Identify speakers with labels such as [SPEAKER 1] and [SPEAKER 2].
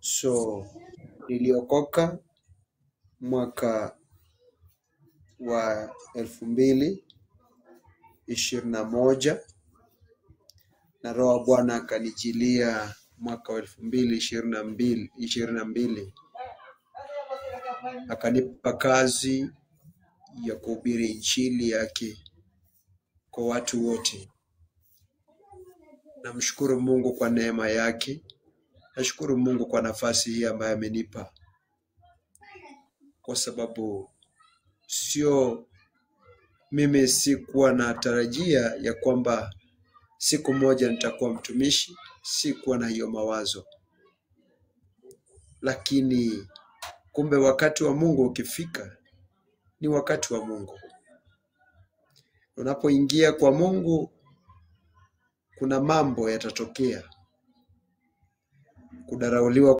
[SPEAKER 1] So niliokoka mwaka wa 2021 na Roho wa Bwana akanijilia mwaka wa 2022 akanipa kazi ya kuhubiri injili yake kwa watu wote. Namshukuru Mungu kwa neema yake. Nashukuru Mungu kwa nafasi hii ambayo amenipa, kwa sababu mimi sikuwa na tarajia ya kwamba siku moja nitakuwa mtumishi. Sikuwa na hiyo mawazo, lakini kumbe wakati wa Mungu ukifika ni wakati wa Mungu. Unapoingia kwa Mungu kuna mambo yatatokea. Kudharauliwa